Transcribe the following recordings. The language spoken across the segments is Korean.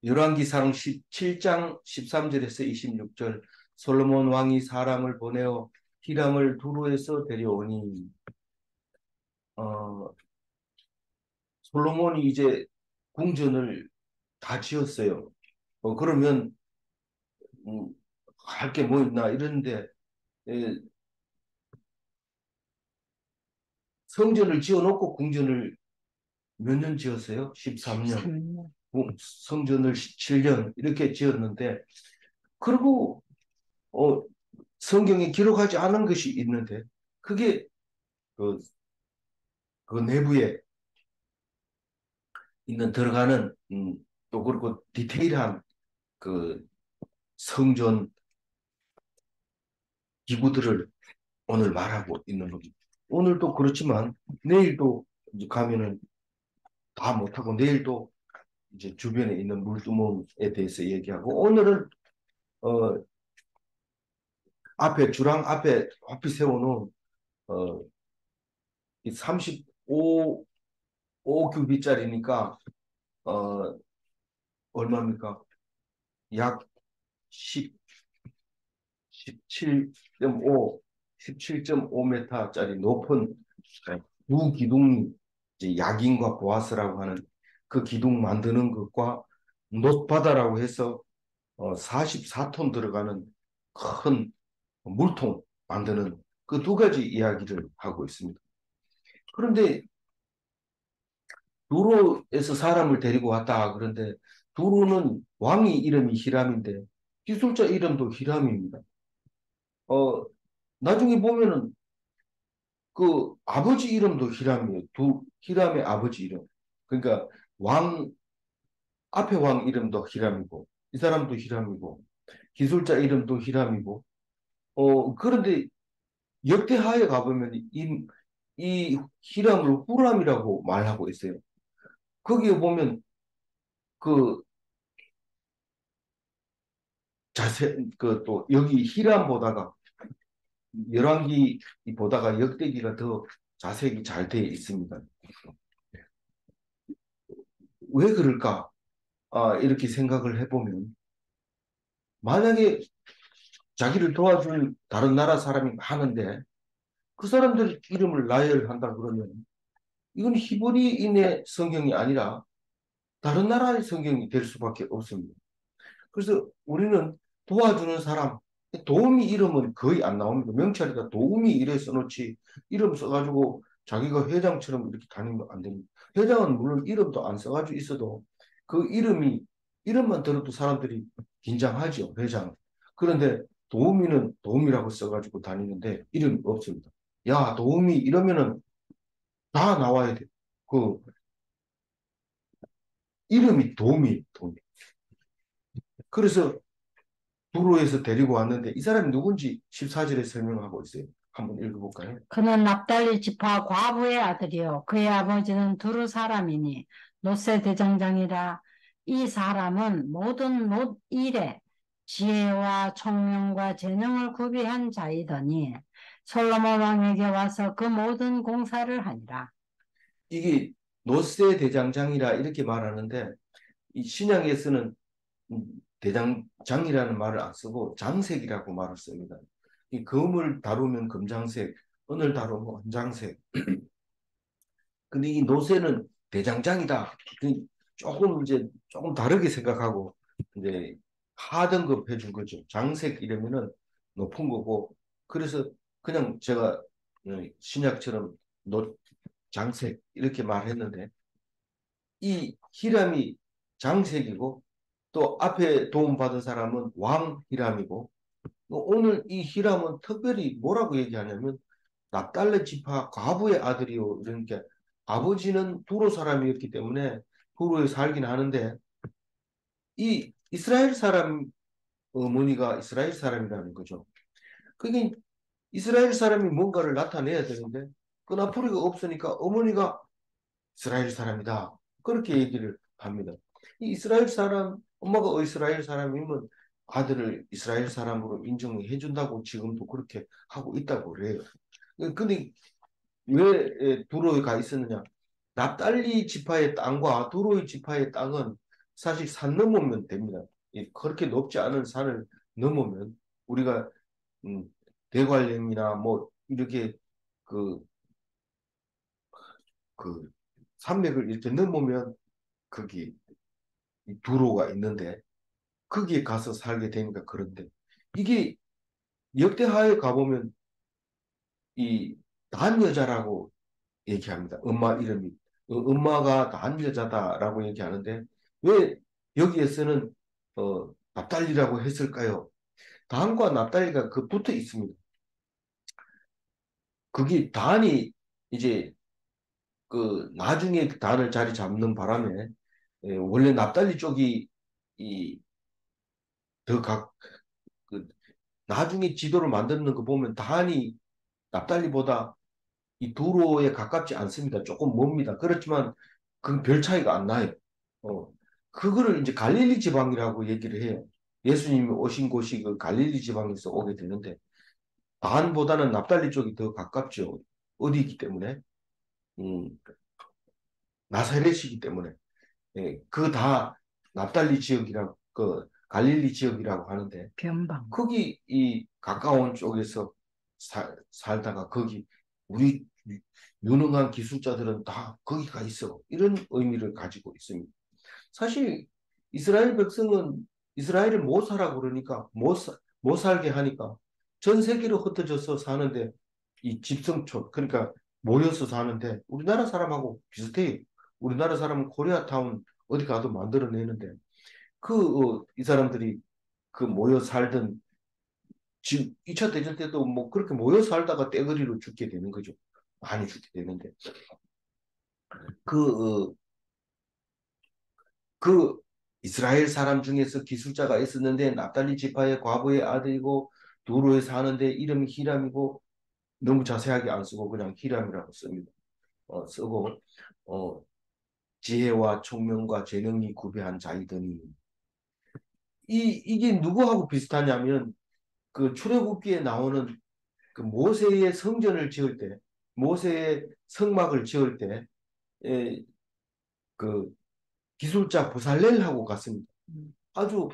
열왕기상 17장 13절에서 26절. 솔로몬 왕이 사람을 보내어 히람을 두로에서 데려오니, 어, 솔로몬이 이제 궁전을 다 지었어요. 그러면 할 게 뭐 있나 이런데, 에, 성전을 지어놓고 궁전을 몇 년 지었어요? 13년. 13년. 성전을 7년 이렇게 지었는데, 그리고 어, 성경에 기록하지 않은 것이 있는데, 그게 그, 그 내부에 있는 들어가는 또 그리고 디테일한 그 성전 기구들을 오늘 말하고 있는 겁니다. 오늘도 그렇지만 내일도 이제 가면은 다 못하고, 내일도 이제 주변에 있는 물두멍에 대해서 얘기하고, 오늘은 어, 앞에 주랑 앞에 앞에 세워놓은 어, 35 5규비짜리니까 얼마입니까? 약 10, 17.5, 17.5m짜리 높은 두 기둥, 이제 야긴과 보아스라고 하는 그 기둥 만드는 것과 놋바다라고 해서 44톤 들어가는 큰 물통 만드는 그 두 가지 이야기를 하고 있습니다. 그런데 두로에서 사람을 데리고 왔다. 그런데 두로는 왕이 이름이 히람인데 기술자 이름도 히람입니다. 어, 나중에 보면은 그 아버지 이름도 히람이에요. 히람의 아버지 이름. 그러니까 왕, 앞에 왕 이름도 히람이고, 이 사람도 히람이고, 기술자 이름도 히람이고, 그런데 역대하에 가보면 이 히람을 후람이라고 말하고 있어요. 거기에 보면 그 그 또 여기 히람보다가 열왕기 보다가 역대기가 더 자세히 잘 되어 있습니다. 왜 그럴까? 이렇게 생각을 해보면, 만약에 자기를 도와줄 다른 나라 사람이 많은데 그 사람들 이름을 나열한다 그러면 이건 히브리인의 성경이 아니라 다른 나라의 성경이 될 수밖에 없습니다. 그래서 우리는 도와주는 사람, 도우미 이름은 거의 안 나옵니다. 명찰에다 도우미 이래 써놓지, 이름 써가지고 자기가 회장처럼 이렇게 다니면 안 됩니다. 회장은 물론 이름도 안 써가지고 있어도 그 이름만 들어도 사람들이 긴장하죠, 회장. 그런데 도우미는 도우미라고 써가지고 다니는데 이름이 없습니다. 야, 도우미 이러면은 다 나와야 돼. 그 이름이 도우미. 그래서 두로에서 데리고 왔는데 이 사람이 누군지 14절에 설명하고 있어요. 한번 읽어볼까요? 그는 납달리 지파 과부의 아들이요 그의 아버지는 두루 사람이니 노세 대장장이라. 이 사람은 모든 못 일에 지혜와 총명과 재능을 구비한 자이더니 솔로몬 왕에게 와서 그 모든 공사를 하니라. 이게 노세 대장장이라 이렇게 말하는데, 이 신약에서는 대장장이라는 말을 안 쓰고 장색이라고 말을 씁니다. 이 금을 다루면 금장색, 은을 다루면 은장색. 근데 이 노세는 대장장이다. 조금 이제 조금 다르게 생각하고 이제 하등급 해준 거죠. 장색 이러면은 높은 거고, 그래서 그냥 제가 신약처럼 장색 이렇게 말했는데, 이 히람이 장색이고 또 앞에 도움받은 사람은 왕 히람이고, 오늘 이 히람은 특별히 뭐라고 얘기하냐면 납달레 지파 과부의 아들이요. 그러니까 아버지는 두로 사람이었기 때문에 두로에 살긴 하는데, 이 이스라엘 사람 어머니가 이스라엘 사람이라는 거죠. 그게 이스라엘 사람이 뭔가를 나타내야 되는데 끈앞풀이가 없으니까 어머니가 이스라엘 사람이다. 그렇게 얘기를 합니다. 이 이스라엘 사람, 엄마가 이스라엘 사람이면 아들을 이스라엘 사람으로 인정해 준다고 지금도 그렇게 하고 있다고 그래요. 근데 왜 두로에 가 있었느냐? 납달리 지파의 땅과 두로의 지파의 땅은 사실 산 넘으면 됩니다. 그렇게 높지 않은 산을 넘으면 우리가 음, 대관령이나 뭐 이렇게 그, 그 산맥을 이렇게 넘으면 거기 이 두로가 있는데 거기에 가서 살게 되니까 그런데 이게 역대하에 가보면 이 난 여자라고 얘기합니다. 엄마 이름이 엄마가 난 여자다라고 얘기하는데 왜 여기에서는 납달리라고 했을까요? 단과 납달리가 그 붙어 있습니다. 그게 단이 이제 그 나중에 그 단을 자리 잡는 바람에 원래 납달리 쪽이 이 더 그 나중에 지도를 만드는 거 보면 단이 납달리보다 이 도로에 가깝지 않습니다. 조금 멉니다. 그렇지만 그 별 차이가 안 나요. 어, 그거를 이제 갈릴리 지방이라고 얘기를 해요. 예수님이 오신 곳이 그 갈릴리 지방에서 오게 되는데 단보다는 납달리 쪽이 더 가깝죠. 어디이기 때문에 음, 나사렛이기 때문에 그 다 납달리 지역이라고 그 갈릴리 지역이라고 하는데 변방. 거기 이 가까운 쪽에서 살다가 거기 우리 유능한 기술자들은 다 거기 가 있어. 이런 의미를 가지고 있습니다. 사실 이스라엘 백성은 이스라엘을 못 살아 그러니까 못 살게 하니까 전 세계로 흩어져서 사는데 이 집성촌 그러니까 모여서 사는데 우리나라 사람하고 비슷해요. 우리나라 사람은 코리아타운 어디 가도 만들어내는데 이 사람들이 그 모여 살던 지금 2차 대전 때도 뭐 그렇게 모여 살다가 떼거리로 죽게 되는 거죠. 많이 죽게 되는데 그, 어, 그 이스라엘 사람 중에서 기술자가 있었는데 납달리 지파의 과부의 아들이고 도로에 사는데 이름이 히람이고 너무 자세하게 안 쓰고 그냥 히람이라고 씁니다. 쓰고 어, 지혜와 총명과 재능이 구배한 자이더니 이게 누구하고 비슷하냐면 그 출애굽기에 나오는 그 모세의 성전을 지을 때 모세의 성막을 지을 때 그 기술자 부살렐하고 같습니다. 아주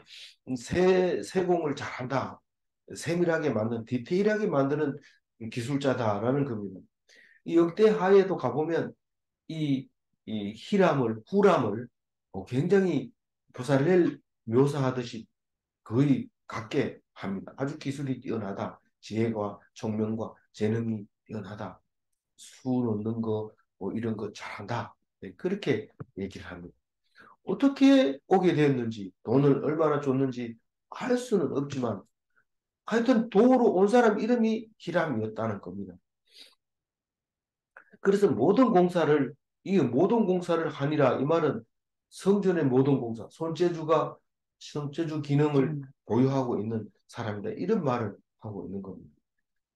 세공을 잘한다. 세밀하게 만든 디테일하게 만드는 기술자다라는 겁니다. 이 역대하에도 가보면 이, 이 히람을 후람을 굉장히 부살렐 묘사하듯이 거의 같게 합니다. 아주 기술이 뛰어나다. 지혜와 총명과 재능이 뛰어나다. 수 놓는 거, 뭐 이런 거 잘한다. 네, 그렇게 얘기를 합니다. 어떻게 오게 되었는지, 돈을 얼마나 줬는지 알 수는 없지만, 하여튼 도로 온 사람 이름이 히람이었다는 겁니다. 그래서 이 모든 공사를 하니라, 이 말은 성전의 모든 공사, 손재주 기능을 보유하고 있는 사람이다. 이런 말을 하고 있는 겁니다.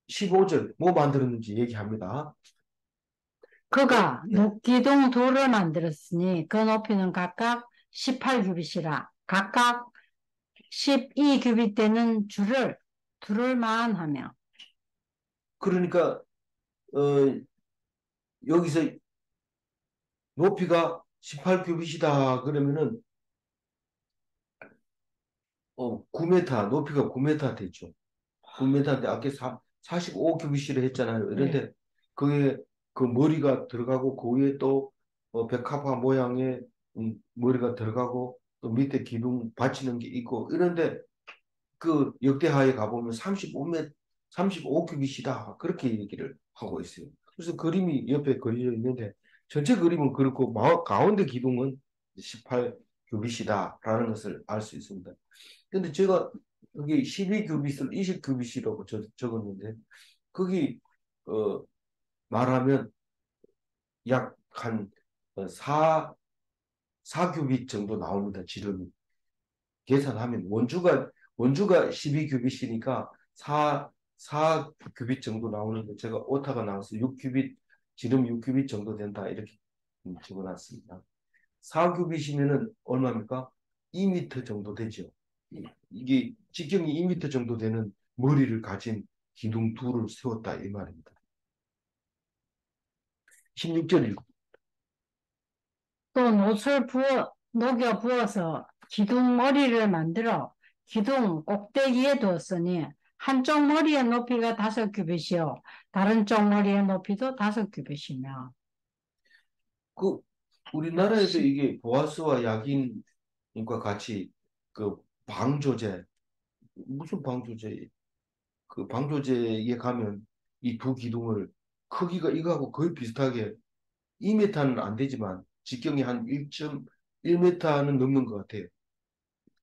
15절, 뭐 만들었는지 얘기합니다. 그가 녹기둥 돌을 만들었으니 그 높이는 각각 18규빗이라 각각 12규빗 되는 줄을 둘을만 하며 그러니까, 어, 여기서 높이가 18규빗이다. 그러면은, 9m, 높이가 9m 되죠. 9m인데 아까 45규빗이라 했잖아요. 예. 그런데 그게 그 머리가 들어가고 그 위에 또 백합화 모양의 머리가 들어가고 또 밑에 기둥 받치는 게 있고 이런데 그 역대하에 가보면 35m, 35규빗이다. 그렇게 얘기를 하고 있어요. 그래서 그림이 옆에 그려져 있는데 전체 그림은 그렇고 가운데 기둥은 18규빗이다라는 것을 알 수 있습니다. 근데 제가 여기 12규빗을 20규빗이라고 적었는데 거기 어, 말하면 약 한 4규빗 정도 나옵니다. 지름이. 계산하면 원주가 12규빗이니까 4규빗 정도 나오는데 제가 오타가 나와서 6규빗 지름 6규빗 정도 된다 이렇게 적어놨습니다. 4규빗이면은 얼마입니까? 2m 정도 되죠. 이게 직경이 2m 정도 되는 머리를 가진 기둥 둘을 세웠다 이 말입니다. 16절 읽고 또 못을 부어 녹여 부어서 기둥 머리를 만들어 기둥 꼭대기에 두었으니 한쪽 머리의 높이가 5규빗이요 다른 쪽 머리의 높이도 5규빗이며 그 우리나라에도 이게 보아스와 약인과 같이 그 방조제 무슨 방조제 그 방조제에 가면 이 두 기둥을 크기가 이거하고 거의 비슷하게 2m는 안 되지만 직경이 한 1.1m는 넘는 것 같아요.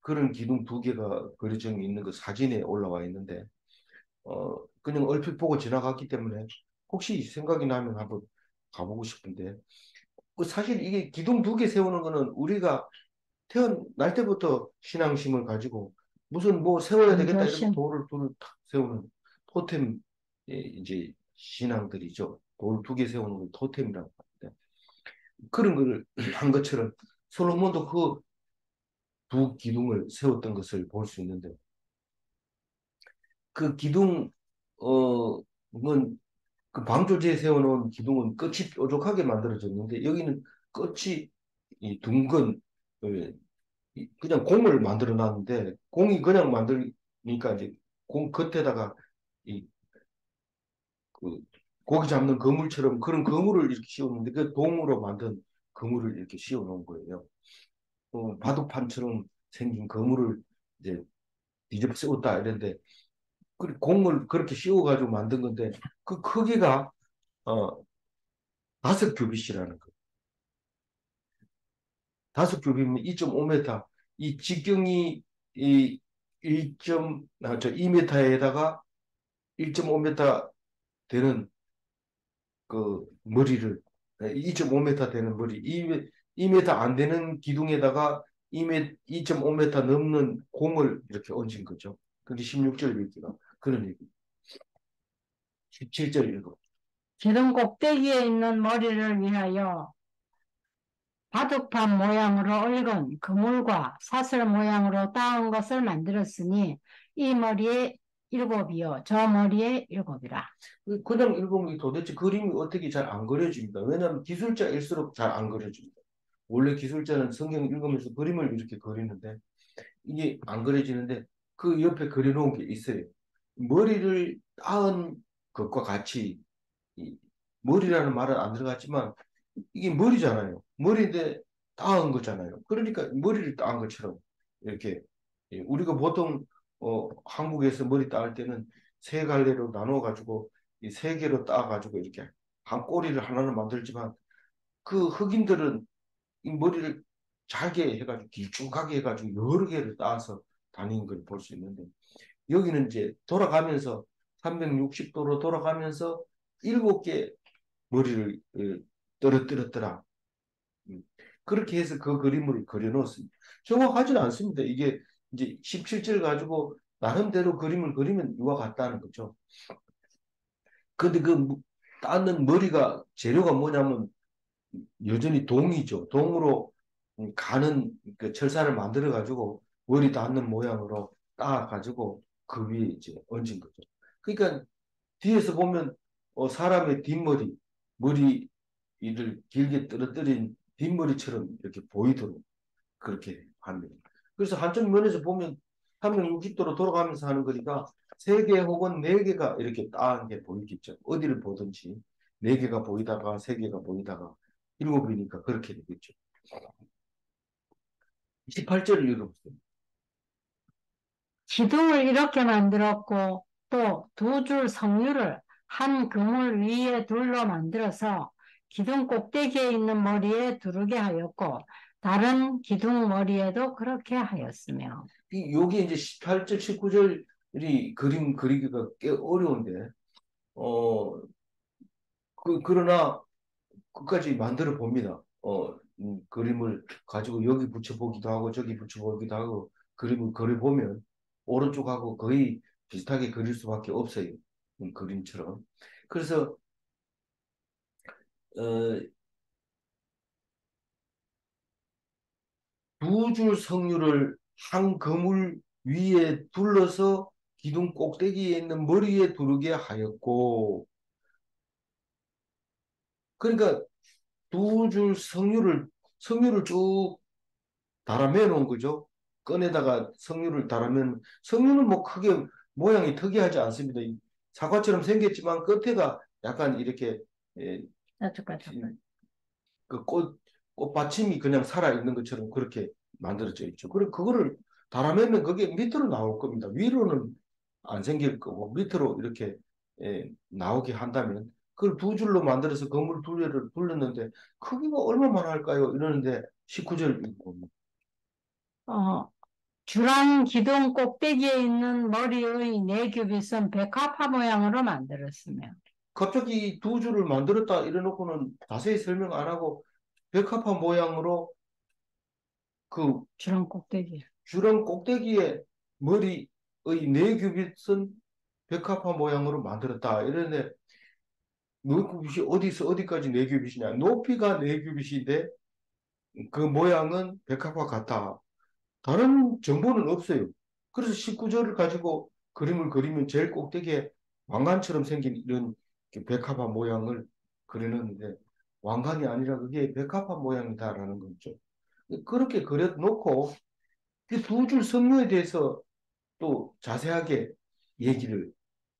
그런 기둥 두 개가 그려져 있는 그 사진에 올라와 있는데 그냥 얼핏 보고 지나갔기 때문에 혹시 생각이 나면 한번 가보고 싶은데 그 사실 이게 기둥 두 개 세우는 거는 우리가 태어날 때부터 신앙심을 가지고 무슨 뭐 세워야 되겠다 이러면 방조심 돌을 둘을 탁 세우는 토템 이제 신앙들이죠. 돌 두 개 세우는 걸 토템이라고 하는데 그런 거를 한 것처럼 솔로몬도 그 두 기둥을 세웠던 것을 볼 수 있는데 그 기둥 은 그 방조제에 세워놓은 기둥은 끝이 뾰족하게 만들어졌는데 여기는 끝이 이 둥근 그냥 공을 만들어 놨는데 공이 그냥 만들니까 이제 공 겉에다가 이 그 고기 잡는 그물처럼 그런 그물을 이렇게 씌웠는데 그 동으로 만든 그물을 이렇게 씌워 놓은 거예요. 바둑판처럼 생긴 그물을 이제 뒤집어 씌웠다 이랬는데 그 공을 그렇게 씌워가지고 만든 건데 그 크기가 어 5규빗이라는 거. 5규빗이면 2.5m. 이 직경이 이 2m에다가 1.5m 되는 그 머리를 2.5m 되는 머리 2m 안 되는 기둥에다가 2m, 2.5m 넘는 공을 이렇게 얹은 거죠. 근데 16절 읽기가 그런 얘기. 17절 읽어. 기둥 꼭대기에 있는 머리를 위하여 바둑판 모양으로 얽은 그물과 사슬 모양으로 따은 것을 만들었으니 이 머리에 7이요 저 머리에 7이라. 그냥 읽으면 도대체 그림이 어떻게 잘 안 그려집니다. 왜냐하면 기술자일수록 잘 안 그려집니다. 원래 기술자는 성경 읽으면서 그림을 이렇게 그리는데 이게 안 그려지는데 그 옆에 그려놓은 게 있어요. 머리를 따은 것과 같이 이 머리라는 말은 안 들어갔지만 이게 머리잖아요. 머리인데 따은 거잖아요. 그러니까 머리를 따은 것처럼 이렇게 우리가 보통 한국에서 머리 따을 때는 세 갈래로 나눠 가지고 이 세 개로 따 가지고 이렇게 한 꼬리를 하나를 만들지만 그 흑인들은 이 머리를 잘게 해가지고 길쭉하게 해가지고 여러 개를 따서 다니는 걸 볼 수 있는데 여기는 이제 돌아가면서 360도로 돌아가면서 7개 머리를 떨어뜨렸더라. 음. 그렇게 해서 그 그림을 그려놓습니다. 정확하지는 않습니다. 이게 이제 17절 가지고 나름대로 그림을 그리면 이와 같다는 거죠. 근데 그 따는 머리가 재료가 뭐냐면 여전히 동이죠. 동으로 가는 그 철사를 만들어 가지고 머리 닿는 모양으로 따 가지고 그 위에 이제 얹은 거죠. 그러니까 뒤에서 보면 사람의 뒷머리, 머리를 길게 떨어뜨린 뒷머리처럼 이렇게 보이도록 그렇게 합니다. 그래서 한쪽 면에서 보면 360도로 돌아가면서 하는 거니까 세 개 혹은 네 개가 이렇게 따은 게 보이겠죠. 어디를 보든지 네 개가 보이다가 세 개가 보이다가 일곱이니까 그렇게 되겠죠. 18절을 읽어보세요. 기둥을 이렇게 만들었고 또 두 줄 성류를 한 그물 위에 둘로 만들어서 기둥 꼭대기에 있는 머리에 두르게 하였고 다른 기둥 머리에도 그렇게 하였으며 여기 이제 18절, 19절이 그림 그리기가 꽤 어려운데, 어, 그러나 끝까지 만들어 봅니다. 그림을 가지고 여기 붙여보기도 하고 저기 붙여보기도 하고 그림을 그려보면 오른쪽하고 거의 비슷하게 그릴 수밖에 없어요. 그림처럼. 그래서 어, 두 줄 석류를 한 그물 위에 둘러서 기둥 꼭대기에 있는 머리에 두르게 하였고 그러니까 두 줄 석류를 쭉 달아매 놓은 거죠. 꺼내다가 석류를 달아면 석류는 뭐 크게 모양이 특이하지 않습니다. 사과처럼 생겼지만 끝에가 약간 이렇게 예, 까죽까죽. 그 꽃받침이 그냥 살아있는 것처럼 그렇게 만들어져 있죠. 그리고 그거를 달아매면 그게 밑으로 나올 겁니다. 위로는 안 생길 거고 밑으로 이렇게 나오게 한다면 그걸 두 줄로 만들어서 건물 두 개를 둘렀는데 크기가 얼마나 할까요? 이러는데 19절 읽고 어, 주랑 기둥 꼭대기에 있는 머리의 네 규빗은 백합화 모양으로 만들었으며, 갑자기 두 줄을 만들었다 이래놓고는 자세히 설명 안 하고 백합화 모양으로 그 주랑 꼭대기. 주렁 꼭대기에 머리의 네 규빗은 백합화 모양으로 만들었다. 이런데 네 규빗이 어디서 어디까지 네 규빗이냐? 높이가 네 규빗인데 그 모양은 백합화 같다. 다른 정보는 없어요. 그래서 19절을 가지고 그림을 그리면 제일 꼭대기에 왕관처럼 생긴 이런 백합화 모양을 그려놓는데 왕관이 아니라 그게 백합화 모양이다라는 거죠. 그렇게 그려놓고 그 두 줄 성류에 대해서 또 자세하게 얘기를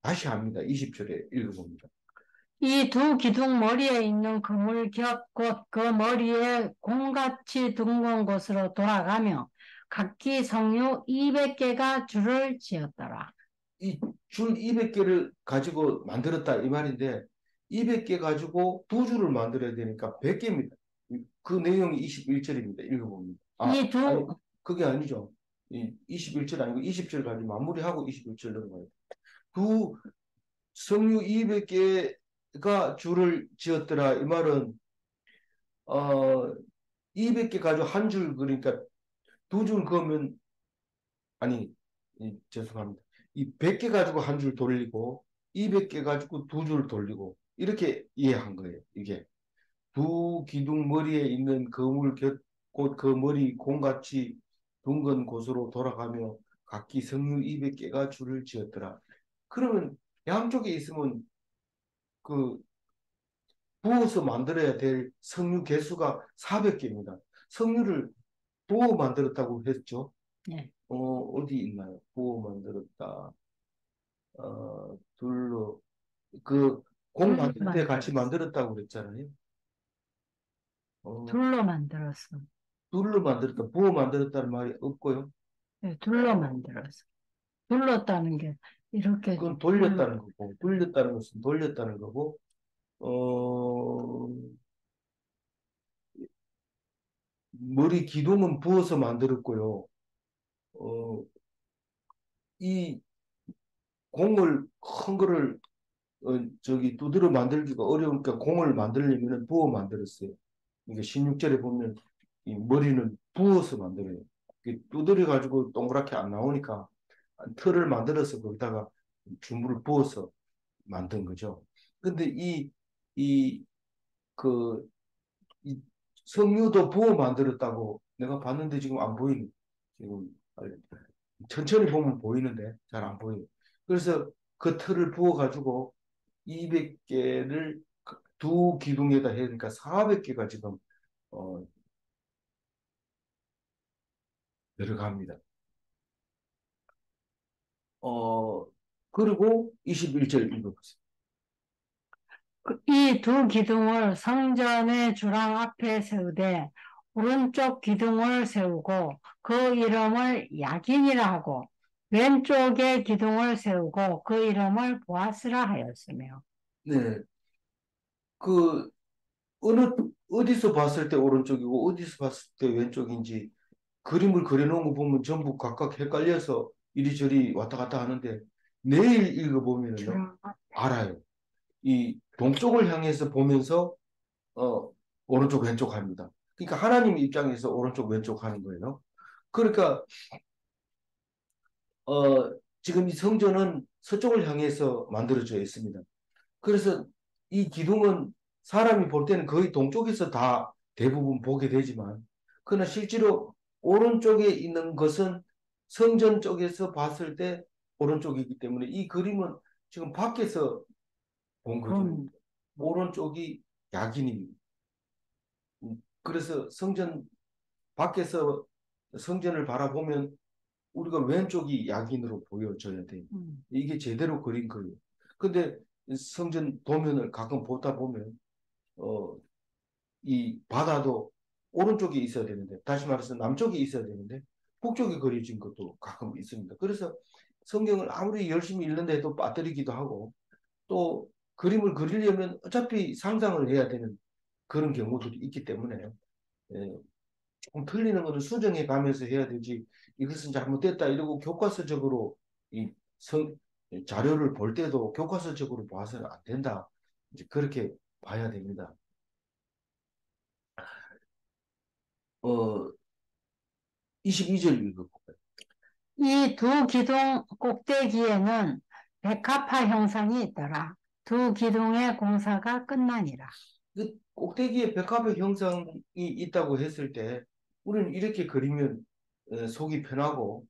다시 합니다. 20절에 읽어봅니다. 이 두 기둥 머리에 있는 그물 곁 곧 그 머리에 공같이 둥근 곳으로 돌아가며 각기 성류 200개가 줄을 지었더라. 이 줄 200개를 가지고 만들었다 이 말인데 200개 가지고 두 줄을 만들어야 되니까 100개입니다. 그 내용이 21절입니다. 읽어봅니다. 이 아니 두, 그게 아니죠. 21절 아니고 20절 가지고 마무리하고 21절 넘어가요. 두 성류 200개가 줄을 지었더라 이 말은 200개 가지고 한 줄 그러니까 두 줄 그으면 아니 죄송합니다. 이 100개 가지고 한 줄 돌리고 200개 가지고 두 줄 돌리고 이렇게 이해한 거예요. 이게 두 기둥 머리에 있는 그물 곁곧 그 머리 공같이 둥근 곳으로 돌아가며 각기 성류 200개가 줄을 지었더라. 그러면 양쪽에 있으면 그 부어서 만들어야 될 석류 개수가 400개입니다. 석류를 부어 만들었다고 했죠. 네, 어디 있나요? 부어 만들었다. 둘로 그 공 둘로 만들 때 같이 만들었어. 만들었다고 그랬잖아요. 어, 둘로 만들었어. 둘로 만들었다. 부어 만들었다는 말이 없고요. 네, 둘로 만들었어. 둘렀다는 게 이렇게 그건 둘, 돌렸다는 거고, 돌렸다는 것은 돌렸다는 거고, 어, 머리 기둥은 부어서 만들었고요. 어, 이 공을 큰 거를 저기 두드려 만들기가 어려우니까 공을 만들려면 부어 만들었어요. 이게 16절에 보면 이 머리는 부어서 만들어요. 두드려 가지고 동그랗게 안 나오니까 틀을 만들어서 거기다가 주물을 부어서 만든 거죠. 근데 이, 그, 이 석류도 부어 만들었다고 내가 봤는데 지금 안 보이네. 지금 천천히 보면 보이는데 잘 안 보여요. 그래서 그 틀을 부어 가지고 200개를 두 기둥에다 해야 되니까 400개가 지금 어, 들어갑니다. 어, 그리고 21절 읽어보세요. 이 두 기둥을 성전의 주랑 앞에 세우되 오른쪽 기둥을 세우고 그 이름을 야긴이라 하고 왼쪽에 기둥을 세우고 그 이름을 보아스라 하였으며 네. 그 어느 어디서 봤을 때 오른쪽이고 어디서 봤을 때 왼쪽인지 그림을 그려놓은 거 보면 전부 각각 헷갈려서 이리저리 왔다 갔다 하는데 내일 읽어보면요 주랑 앞 알아요. 이 동쪽을 향해서 보면서 어, 오른쪽 왼쪽 합니다. 그러니까 하나님 입장에서 오른쪽 왼쪽 하는 거예요. 그러니까 어, 지금 이 성전은 서쪽을 향해서 만들어져 있습니다. 그래서 이 기둥은 사람이 볼 때는 거의 동쪽에서 다 대부분 보게 되지만, 그러나 실제로 오른쪽에 있는 것은 성전 쪽에서 봤을 때 오른쪽이기 때문에 이 그림은 지금 밖에서 본 거죠. 본 오른쪽이 야긴입니다. 그래서 성전 밖에서 성전을 바라보면 우리가 왼쪽이 약인으로 보여져야 돼요. 이게 제대로 그린 거예요. 근데 성전 도면을 가끔 보다 보면 어, 이 바다도 오른쪽에 있어야 되는데, 다시 말해서 남쪽에 있어야 되는데 북쪽에 그려진 것도 가끔 있습니다. 그래서 성경을 아무리 열심히 읽는다 해도 빠뜨리기도 하고, 또 그림을 그리려면 어차피 상상을 해야 되는 그런 경우들이 있기 때문에 예, 조금 틀리는 거는 수정해 가면서 해야 되지, 이것은 잘못됐다 이러고 교과서적으로 이 자료를 볼 때도 교과서적으로 봐서는 안 된다. 이제 그렇게 봐야 됩니다. 어, 22절 읽어볼까요? 이 두 기둥 꼭대기에는 백합화 형상이 있더라. 두 기둥의 공사가 끝나니라. 그 꼭대기에 백합의 형상이 있다고 했을 때 우리는 이렇게 그리면 속이 편하고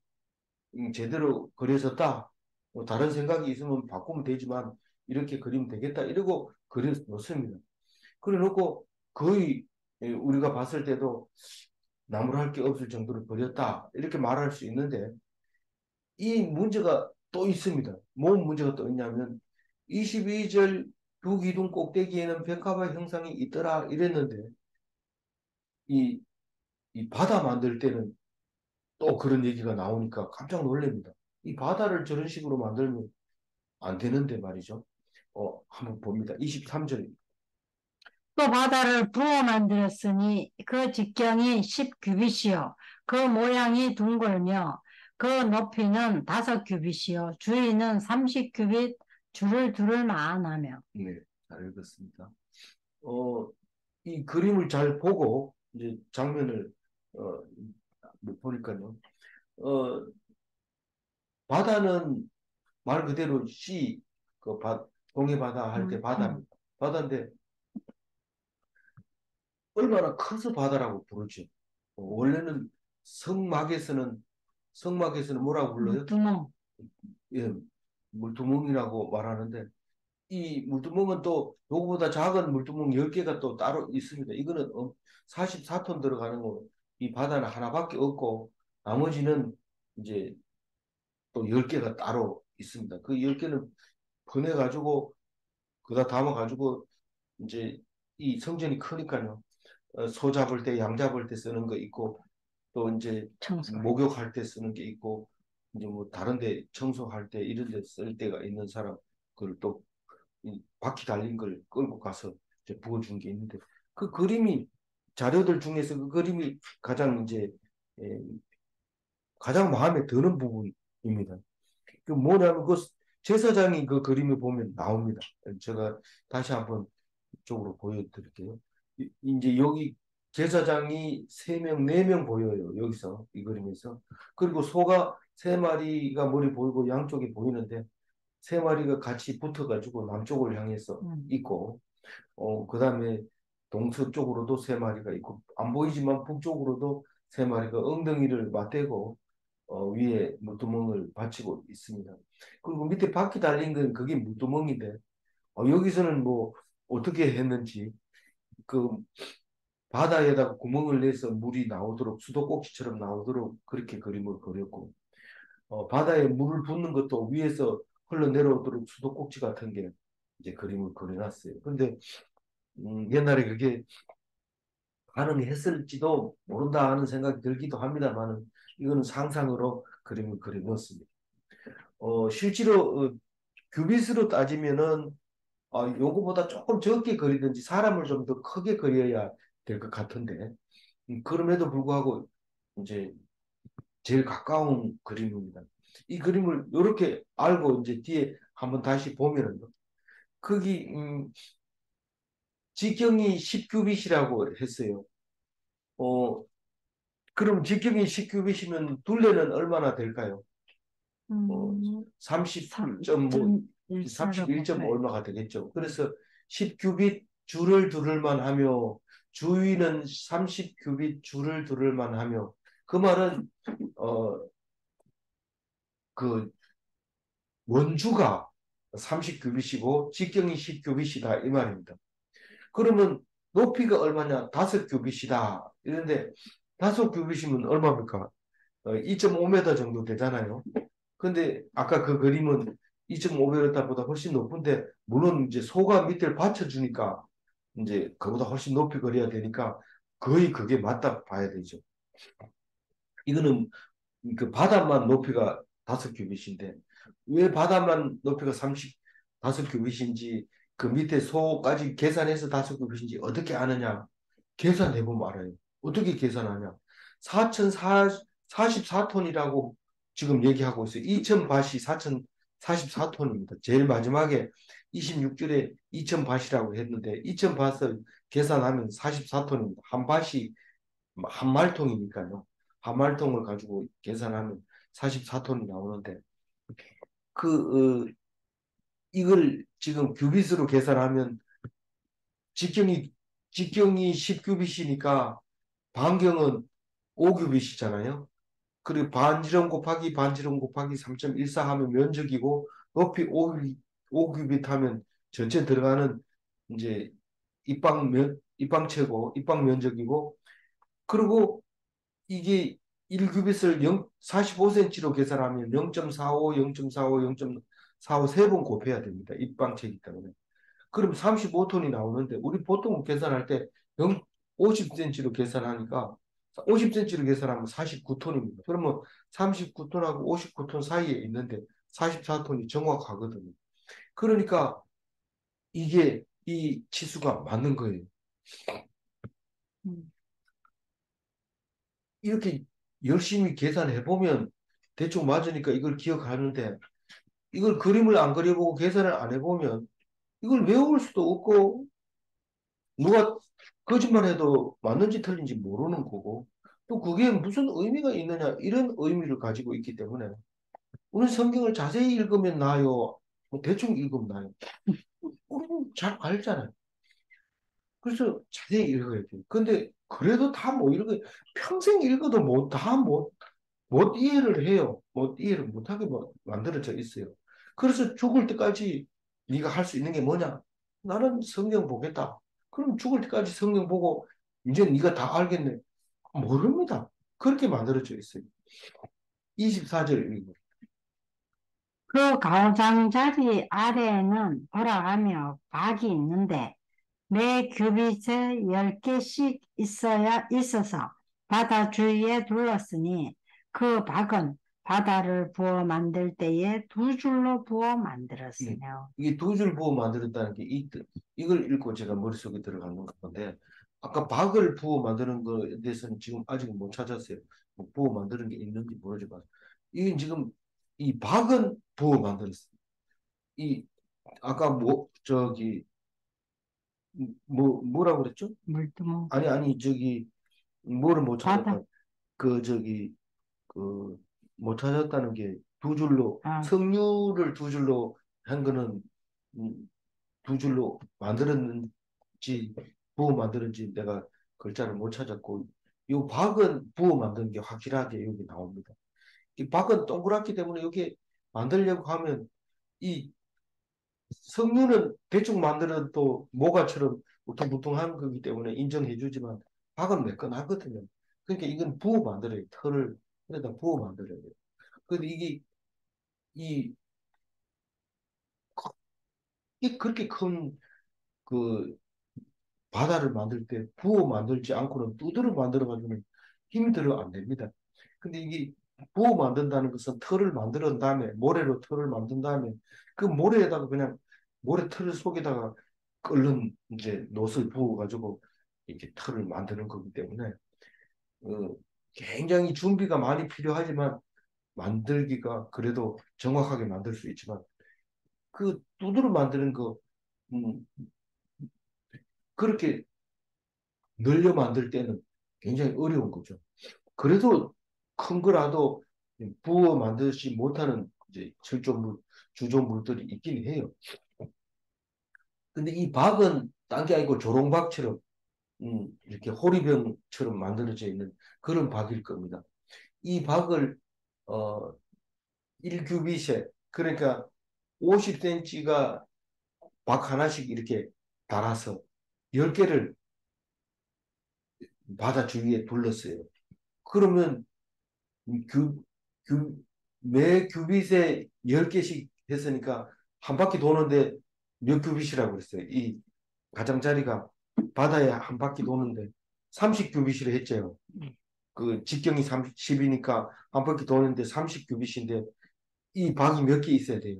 제대로 그려졌다. 뭐 다른 생각이 있으면 바꾸면 되지만 이렇게 그리면 되겠다. 이러고 그려 놓습니다. 그래 놓고 거의 우리가 봤을 때도 나무랄 게 없을 정도로 그렸다. 이렇게 말할 수 있는데 이 문제가 또 있습니다. 뭔 문제가 또 있냐면 22절 두 기둥 꼭대기에는 백합화 형상이 있더라 이랬는데 이, 이 바다 만들 때는 또 그런 얘기가 나오니까 깜짝 놀랍니다. 이 바다를 저런 식으로 만들면 안 되는데 말이죠. 한번 봅니다. 23절. 또 바다를 부어 만들었으니 그 직경이 10규빗이요. 그 모양이 둥글며 그 높이는 5규빗이요. 주위는 30규빗 줄을 두를 만하며. 네, 잘 읽었습니다. 이 그림을 잘 보고 이제 장면을 어, 보니까요. 어, 바다는 말 그대로 씨, 동해 바다 할 때 바다입니다. 바다인데 얼마나 커서 바다라고 부르죠. 원래는 성막에서는 성막에서는 뭐라고 불러요? 두멍. 예, 물두멍이라고 말하는데 이 물두멍은 또 요거보다 작은 물두멍 10개가 또 따로 있습니다. 이거는 44톤 들어가는 거, 이 바다는 하나밖에 없고 나머지는 이제 또 10개가 따로 있습니다. 그 10개는 보내가지고 그다 담아가지고 이제 이 성전이 크니까요. 소 잡을 때, 양 잡을 때 쓰는 거 있고 또 이제 청소할 때. 목욕할 때 쓰는 게 있고 이제 뭐 다른 데 청소할 때 이런 데 쓸 때가 있는 사람 그걸 또 이 바퀴 달린 걸 끌고 가서 이제 부어준 게 있는데 그 그림이 자료들 중에서 그 그림이 가장 이제 예, 가장 마음에 드는 부분입니다. 그 뭐냐면 그 제사장이 그 그림을 보면 나옵니다. 제가 다시 한번 쪽으로 보여드릴게요. 이제 여기 제사장이 3명, 4명 보여요. 여기서 이 그림에서. 그리고 소가 3마리가 머리 보이고 양쪽에 보이는데 3마리가 같이 붙어가지고 남쪽을 향해서 있고 그다음에 동서쪽으로도 3마리가 있고 안 보이지만 북쪽으로도 3마리가 엉덩이를 맞대고 위에 물두멍을 받치고 있습니다. 그리고 밑에 바퀴 달린 건 그게 물두멍인데 여기서는 뭐 어떻게 했는지 그 바다에다가 구멍을 내서 물이 나오도록 수도꼭지처럼 나오도록 그렇게 그림을 그렸고 바다에 물을 붓는 것도 위에서 흘러내려오도록 수도꼭지 같은 게 이제 그림을 그려놨어요. 근데 옛날에 그게 가능했을지도 모른다 하는 생각이 들기도 합니다만은 이거는 상상으로 그림을 그려놓습니다. 실제로 규빗으로 따지면은 요거보다 조금 적게 그리든지 사람을 좀 더 크게 그려야 될 것 같은데 그럼에도 불구하고 이제 제일 가까운 그림입니다. 이 그림을 이렇게 알고 이제 뒤에 한번 다시 보면은 거기 직경이 10규빗이라고 했어요. 어, 그럼 직경이 10규빗이면 둘레는 얼마나 될까요? 음, 30점 31점 네. 얼마가 되겠죠. 그래서 10규빗 줄을 두를만 하며 주위는 30규빗 줄을 두를만 하며 그 말은 어, 그 원주가 30규빗이고 직경이 10규빗이다 이 말입니다. 그러면 높이가 얼마냐? 5규빗이다. 이런데 다섯 큐빗이면 얼마입니까? 2.5m 정도 되잖아요. 근데 아까 그 그림은 2.5m보다 훨씬 높은데 물론 이제 소가 밑을 받쳐주니까 이제 그보다 훨씬 높이 그려야 되니까 거의 그게 맞다 봐야 되죠. 이거는 그 바닥만 높이가 5큐빗인데 왜 바닥만 높이가 35큐빗인지 그 밑에 소까지 계산해서 5큐빗인지 어떻게 아느냐? 계산해보면 알아요. 어떻게 계산하냐? 4,044톤이라고 지금 얘기하고 있어요. 2,000밭이 4,044톤입니다. 제일 마지막에 26줄에 2,000밭이라고 했는데 2,000밭을 계산하면 44톤입니다. 한 밭이 한 말통이니까요. 한 말통을 가지고 계산하면 44톤이 나오는데 그 이걸 지금 규빗으로 계산하면 직경이 직경이 10규빗이니까 반경은 5규빗이잖아요. 그리고 반지름 곱하기 반지름 곱하기 3.14 하면 면적이고 높이 5규빗 하면 전체 들어가는 이제 입방체고 입방 면적이고 그리고 이게 1규빗을 45cm로 계산하면 0.45, 0.45, 0.45 세 번 곱해야 됩니다. 입방체이기 때문에. 그럼 35톤이 나오는데 우리 보통 계산할 때 50cm로 계산하니까 50cm로 계산하면 49톤입니다. 그러면 39톤하고 59톤 사이에 있는데 44톤이 정확하거든요. 그러니까 이게 이 치수가 맞는 거예요. 음. 이렇게 열심히 계산해 보면 대충 맞으니까 이걸 기억하는데 이걸 그림을 안 그려보고 계산을 안 해보면 이걸 외울 수도 없고 누가 거짓말해도 맞는지 틀린지 모르는 거고 또 그게 무슨 의미가 있느냐 이런 의미를 가지고 있기 때문에 우리 성경을 자세히 읽으면 나요. 뭐 대충 읽으면 나요. 우리는 잘 알잖아요. 그래서 자세히 읽어야 돼요. 근데 그래도 다 못 읽어요. 평생 읽어도 못 이해를 해요. 못 이해를 못하게 만들어져 있어요. 그래서 죽을 때까지 네가 할 수 있는 게 뭐냐? 나는 성경 보겠다. 그럼 죽을 때까지 성경 보고 이제 네가 다 알겠네. 모릅니다. 그렇게 만들어져 있어요. 24절 읽고. 그 가장자리 아래에는 돌아가며 박이 있는데 매 규빗에 10개씩 있어서 바다 주위에 둘렀으니 그 박은 바다를 부어 만들 때에 두 줄로 부어 예. 만들었으며. 이게 두 줄 부어 만들었다는 게 이걸 읽고 제가 머릿속에 들어가는 건데 아까 박을 부어 만드는 거에 대해서는 지금 아직 못 찾았어요. 뭐 부어 만드는 게 있는지 모르지만 이게 지금 이 박은 부어 만들었어요. 이 아까 뭐 저기 뭐라고 그랬죠? 물두멍 아니 저기 뭐를 못 찾았다. 바다. 그 저기 그 못 찾았다는 게 두 줄로 아, 석류를 두 줄로 한 거는 음, 두 줄로 만들었는지 부어 만들었는지 내가 글자를 못 찾았고 이 박은 부어 만든 게 확실하게 여기 나옵니다. 이 박은 동그랗기 때문에 여기 만들려고 하면 이 석류는 대충 만들어도 모가처럼 우퉁부퉁한 거기 때문에 인정해주지만 박은 매끈하거든요. 그러니까 이건 부어 만들어요. 털을 그러다 부어 만들어야 돼요. 근데 이, 이 그렇게 큰 그 바다를 만들 때 부어 만들지 않고는 두드러 만들어가지고는 힘이 들어 안 됩니다. 근데 이게 부어 만든다는 것은 털을 만든 다음에 모래로 털을 만든 다음에 그 모래에다가 그냥 모래 털 속에다가 끓는 이제 놋을 부어가지고 이렇게 털을 만드는 거기 때문에 굉장히 준비가 많이 필요하지만 만들기가 그래도 정확하게 만들 수 있지만 그 두드러 만드는 거 음, 그렇게 늘려 만들 때는 굉장히 어려운 거죠. 그래도 큰 거라도 부어 만들지 못하는 이제 주조물들이 있긴 해요. 근데 이 박은 딴 게 아니고 조롱박처럼 이렇게 호리병처럼 만들어져 있는 그런 박일 겁니다. 이 박을 어, 1규빗에 그러니까 50cm가 박 하나씩 이렇게 달아서 10개를 바다 주위에 둘렀어요. 그러면 규, 규, 매 규빗에 10개씩 했으니까 한 바퀴 도는데 몇 규빗이라고 그랬어요. 이 가장자리가 바다에 한 바퀴 도는데 30규빗이라 했죠. 그 직경이 30이니까 한 바퀴 도는데 30규빗인데 이 박이 몇 개 있어야 돼요.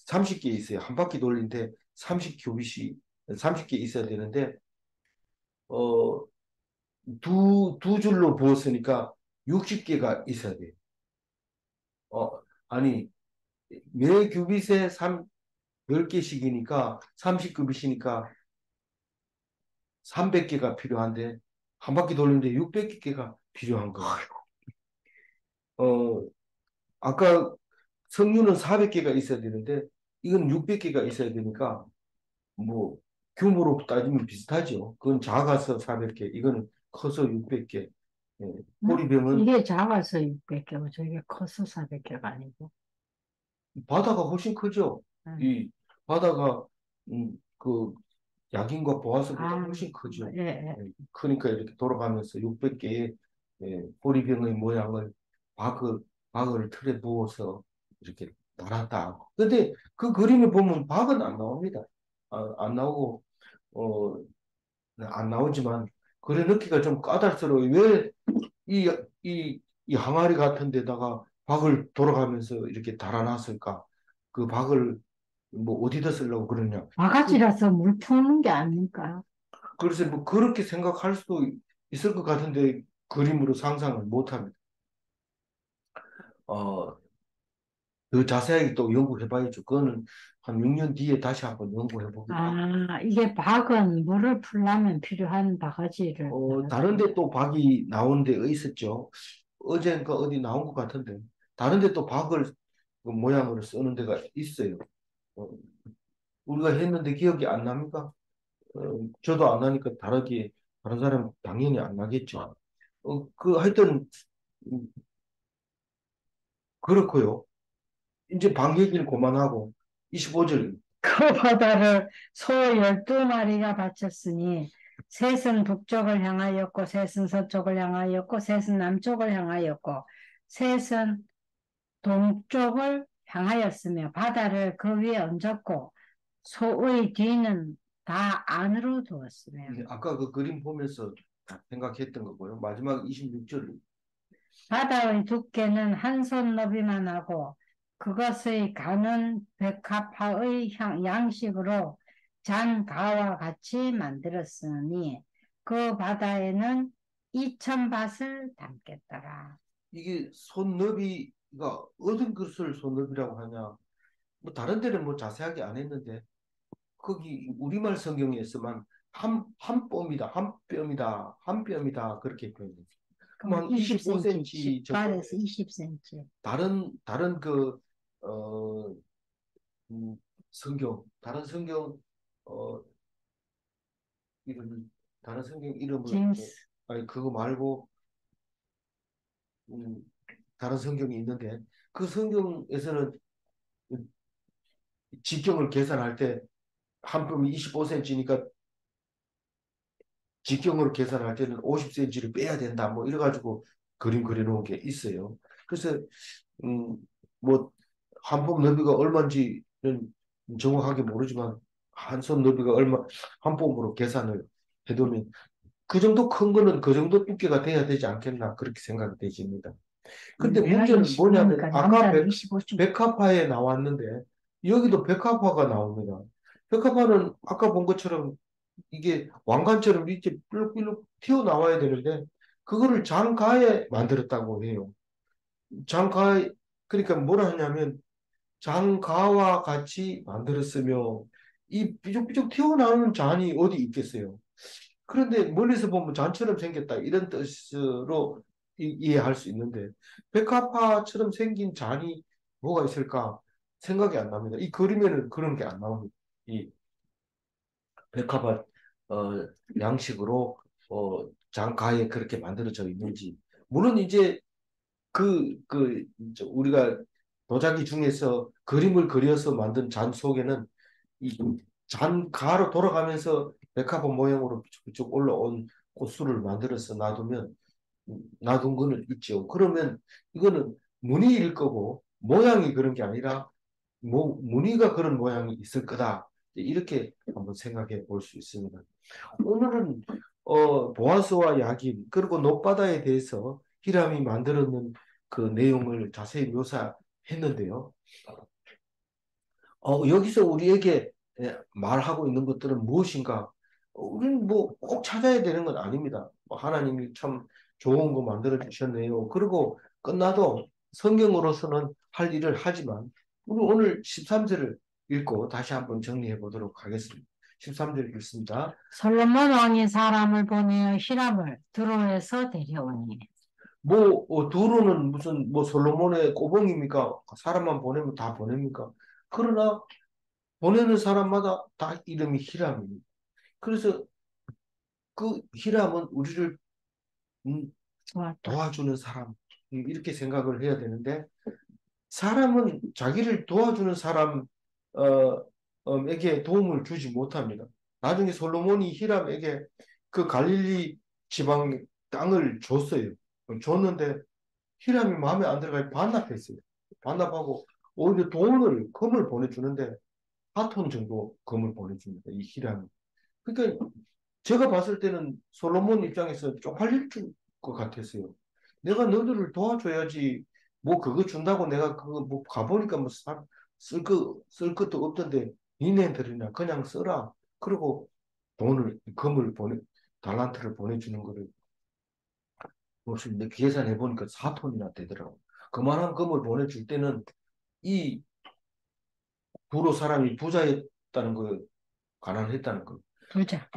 30개 있어요. 한 바퀴 돌리는데 30규빗이 30개 있어야 되는데 어, 두 줄로 부었으니까 60개가 있어야 돼요. 아니 매 규빗에 10개씩이니까 30규빗이니까 300개가 필요한데 한 바퀴 돌리는데 600개가 필요한 거예요. 어, 아까 석류는 400개가 있어야 되는데 이건 600개가 있어야 되니까 뭐 규모로 따지면 비슷하죠. 그건 작아서 400개, 이거는 커서 600개. 예. 호리병은 이게 작아서 600개고 저게 커서 400개가 아니고. 바다가 훨씬 크죠. 음. 이 바다가 그 약인과 보아서보다 아, 훨씬 크죠. 예, 예. 예. 크니까 이렇게 돌아가면서 600개의 호리병의 모양을 박을 틀에 부어서 이렇게 달았다. 근데 그 그림을 보면 박은 안 나옵니다. 안 나오고 어, 안 나오지만 그래 넣기가 좀 까다로워요. 왜 이, 이, 이 항아리 같은 데다가 박을 돌아가면서 이렇게 달아놨을까? 그 박을 뭐 어디다 쓰려고 그러냐? 그, 바가지라서 물 푸는 게 아닐까? 그래서 뭐 그렇게 생각할 수도 있을 것 같은데 그림으로 상상을 못합니다. 어, 더 자세하게 또 연구해 봐야죠. 그거는 한 6년 뒤에 다시 한번 연구해 보기로 하고. 아, 이게 박은 물을 풀려면 필요한 바가지를 다른 데 달았구나. 또 박이 나온 데 있었죠. 어젠가 어디 나온 것 같은데. 다른 데 또 박을 그 모양으로 쓰는 데가 있어요. 어, 우리가 했는데 기억이 안 납니까? 저도 안 나니까 다른 사람 당연히 안 나겠죠. 하여튼, 음, 그렇고요. 이제 방 얘기를 그만하고, 25절. 그 바다를 소 12마리가 바쳤으니 셋은 북쪽을 향하였고 셋은 서쪽을 향하였고 셋은 남쪽을 향하였고 셋은 동쪽을 향하였으며 바다를 그 위에 얹었고 소의 뒤는 다 안으로 두었으며 아까 그 그림 보면서 생각했던 거고요. 마지막 26절. 바다의 두께는 한 손 너비만 하고 그것의 가는 백합화의 양식으로 잔가와 같이 만들었으니 그 바다에는 2,000밭을 담겠더라. 이게 손너비가 어떤 것을 손너비라고 하냐? 뭐 다른 데는 뭐 자세하게 안 했는데 거기 우리말 성경에서만 한 뼘이다, 한 뼘이다, 한 뼘이다 그렇게 표현했어요. 그럼 그러면 한 20cm, 25cm 정도 18에서 20cm. 다른 어, 다른 성경 어, 다른 성경 이름을 제임스, 아니 그거 말고 음, 다른 성경이 있는데 그 성경에서는 직경을 계산할 때 한 뼘이 25cm니까 직경으로 계산할 때는 50cm를 빼야 된다. 뭐 이래가지고 그림 그려놓은 게 있어요. 그래서 음, 뭐 한 뼘 너비가 얼마인지는 정확하게 모르지만 한 손 너비가 얼마 한 뼘으로 계산을 해두면 그 정도 큰 거는 그 정도 두께가 돼야 되지 않겠나 그렇게 생각이 되십니다. 근데 내가 문제는 뭐냐면 25니까 아까 남자는 25좀. 백합화에 나왔는데 여기도 백합화가 나옵니다. 백합화는 아까 본 것처럼 이게 왕관처럼 이렇게 삐룩삐룩 튀어나와야 되는데 그거를 장가에 만들었다고 해요. 장가 그러니까 뭐라 하냐면 장가와 같이 만들었으며 이 삐죽삐죽 튀어나오는 잔이 어디 있겠어요. 그런데 멀리서 보면 잔처럼 생겼다 이런 뜻으로 이해할 수 있는데 백합화처럼 생긴 잔이 뭐가 있을까 생각이 안 납니다. 이 그림에는 그런 게 안 나옵니다. 이 백합화 어, 양식으로 장가에 그렇게 만들어져 있는지 물론 이제 우리가 도자기 중에서 그림을 그려서 만든 잔 속에는 이 잔가로 돌아가면서 백합화 모양으로 쭉 올라온 꽃술을 만들어서 놔두면 놔둔 거는 있죠. 그러면 이거는 무늬일 거고 모양이 그런 게 아니라 무늬가 그런 모양이 있을 거다. 이렇게 한번 생각해 볼 수 있습니다. 오늘은 보아스와 야긴 그리고 노바다에 대해서 히람이 만들어낸 그 내용을 자세히 묘사했는데요. 여기서 우리에게 말하고 있는 것들은 무엇인가? 우리는 뭐 꼭 찾아야 되는 건 아닙니다. 하나님이 참 좋은 거 만들어 주셨네요. 그리고 끝나도 성경으로서는 할 일을 하지만 우리 오늘 13절을 읽고 다시 한번 정리해 보도록 하겠습니다. 13절 읽습니다. 솔로몬 왕이 사람을 보내어 히람을 드로에서 데려오니. 두루는 무슨 솔로몬의 꼬봉입니까? 사람만 보내면 다 보냅니까? 그러나 보내는 사람마다 다 이름이 히람입니다. 그래서 그 히람은 우리를 음, 좋았다. 도와주는 사람 이렇게 생각을 해야 되는데 사람은 자기를 도와주는 사람에게 도움을 주지 못합니다. 나중에 솔로몬이 히람에게 그 갈릴리 지방 땅을 줬어요. 줬는데 히람이 마음에 안 들어가 반납했어요. 반납하고 오히려 금을 보내주는데 4톤 정도 금을 보내줍니다. 이 히람이. 그러니까 제가 봤을 때는 솔로몬 입장에서 쪽팔릴 것 같았어요. 내가 너희들을 도와줘야지. 뭐 그거 준다고 내가 그거 뭐 가보니까 쓸 것도 없던데 니네들이나 그냥 써라. 그리고 금을 달란트를 보내주는 거를 무슨 내 계산해 보니까 4톤이나 되더라고. 그만한 금을 보내줄 때는 이 부로 사람이 부자였다는 거, 가난했다는 거. 부자.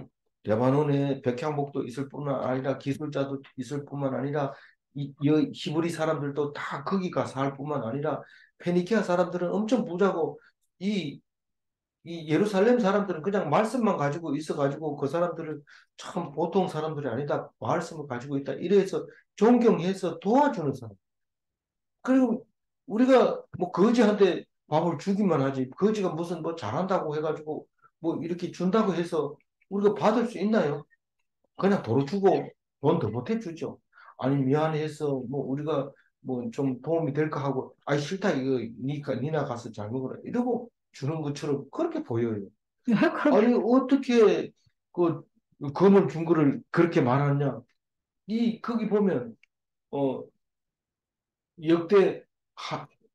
레바논에 백향목도 있을 뿐만 아니라 기술자도 있을 뿐만 아니라 히브리 사람들도 다 거기가 살 뿐만 아니라 페니키아 사람들은 엄청 부자고 이, 이 예루살렘 사람들은 그냥 말씀만 가지고 있어가지고 그 사람들은 참 보통 사람들이 아니다. 말씀을 가지고 있다. 이래서 존경해서 도와주는 사람. 그리고 우리가 뭐 거지한테 밥을 주기만 하지 거지가 무슨 뭐 잘한다고 해가지고 뭐 이렇게 준다고 해서 우리가 받을 수 있나요? 그냥 도로 주고 돈 더 못해 주죠. 아니 미안해서 뭐 우리가 뭐 좀 도움이 될까 하고 아이 싫다 이거 니나 가서 잘 먹어라 이러고 주는 것처럼 그렇게 보여요. 그렇게 아니 어떻게 그 금을 준 거를 그렇게 말하냐? 이 거기 보면 어 역대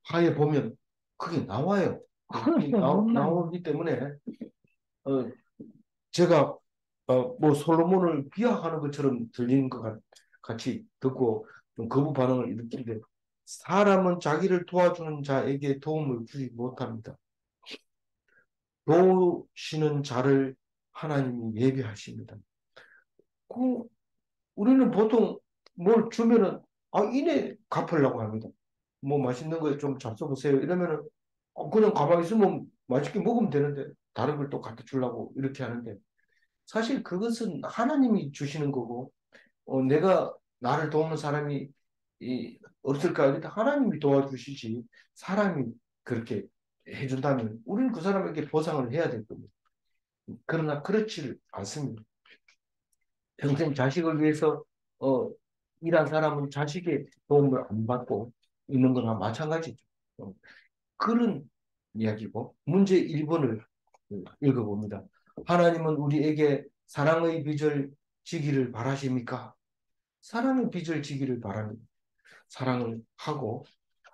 하에 보면 그게 나와요. 못난 나오기 때문에 어, 제가 뭐 솔로몬을 비하하는 것처럼 들리는 것 같이 듣고 좀 거부 반응을 일으키는데 사람은 자기를 도와주는 자에게 도움을 주지 못합니다. 도우시는 자를 하나님이 예비하십니다. 그 우리는 보통 뭘 주면은 이내 갚으려고 합니다. 뭐 맛있는 거 좀 잡숴보세요. 이러면은 그냥 가만히 있으면 맛있게 먹으면 되는데 다른 걸 또 갖다 주려고 이렇게 하는데 사실 그것은 하나님이 주시는 거고 내가 나를 도우는 사람이 없을까? 그러니까 하나님이 도와주시지 사람이 그렇게 해준다면 우리는 그 사람에게 보상을 해야 될 겁니다. 그러나 그렇지를 않습니다. 평생 자식을 위해서 어, 일한 사람은 자식의 도움을 안 받고 있는 거나 마찬가지죠. 어, 그런 이야기고 문제 1번을 읽어봅니다. 하나님은 우리에게 사랑의 빚을 지기를 바라십니까? 사랑의 빚을 지기를 바랍니다. 사랑을 하고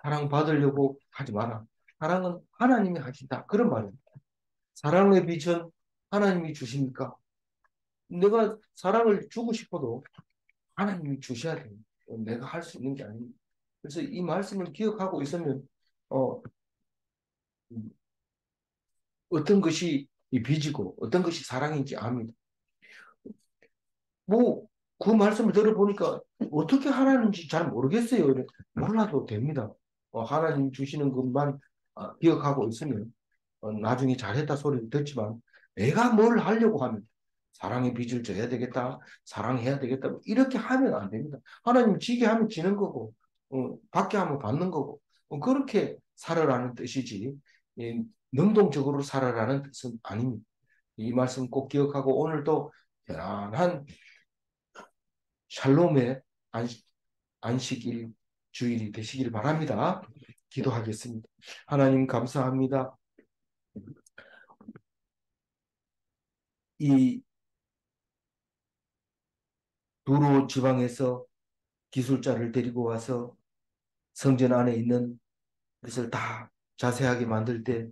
사랑받으려고 하지 마라. 사랑은 하나님이 하신다. 그런 말입니다. 사랑의 빚은 하나님이 주십니까? 내가 사랑을 주고 싶어도 하나님이 주셔야 됩니다. 내가 할 수 있는 게 아닙니다. 그래서 이 말씀을 기억하고 있으면 어, 어떤 것이 이 빚이고 어떤 것이 사랑인지 압니다. 뭐 그 말씀을 들어보니까 어떻게 하라는지 잘 모르겠어요. 몰라도 됩니다. 하나님 주시는 것만 기억하고 있으면 나중에 잘했다 소리를 듣지만 내가 뭘 하려고 하면 사랑의 빚을 져야 되겠다, 사랑해야 되겠다 이렇게 하면 안 됩니다. 하나님 지게 하면 지는 거고 받게 하면 받는 거고 그렇게 살아라는 뜻이지 능동적으로 살아라는 뜻은 아닙니다. 이 말씀 꼭 기억하고 오늘도 편안한 샬롬의 안식일 주일이 되시길 바랍니다. 기도하겠습니다. 하나님 감사합니다. 이 도로 지방에서 기술자를 데리고 와서 성전 안에 있는 것을 다 자세하게 만들 때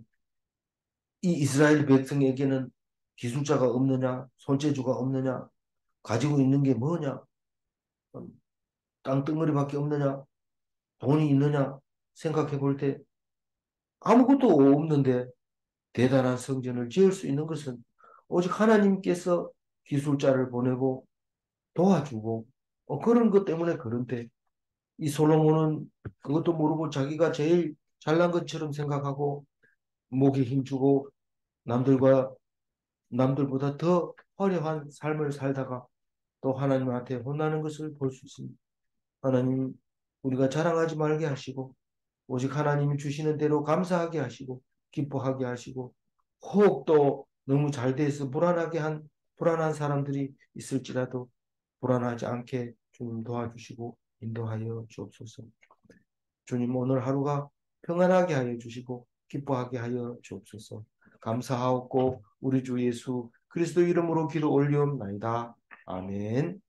이 이스라엘 백성에게는 기술자가 없느냐, 손재주가 없느냐, 가지고 있는 게 뭐냐, 땅덩어리밖에 없느냐, 돈이 있느냐 생각해 볼 때 아무것도 없는데 대단한 성전을 지을 수 있는 것은 오직 하나님께서 기술자를 보내고 도와주고 그런 것 때문에 그런데 이 솔로몬은 그것도 모르고 자기가 제일 잘난 것처럼 생각하고 목에 힘주고 남들과 남들보다 더 화려한 삶을 살다가 또 하나님한테 혼나는 것을 볼 수 있습니다. 하나님, 우리가 자랑하지 말게 하시고 오직 하나님이 주시는 대로 감사하게 하시고 기뻐하게 하시고 혹 또 너무 잘 돼서 불안한 사람들이 있을지라도 불안하지 않게 주님 도와주시고 인도하여 주옵소서. 주님 오늘 하루가 평안하게 하여 주시고 기뻐하게 하여 주옵소서. 감사하옵고 우리 주 예수 그리스도 이름으로 기도 올리옵나이다. 아멘.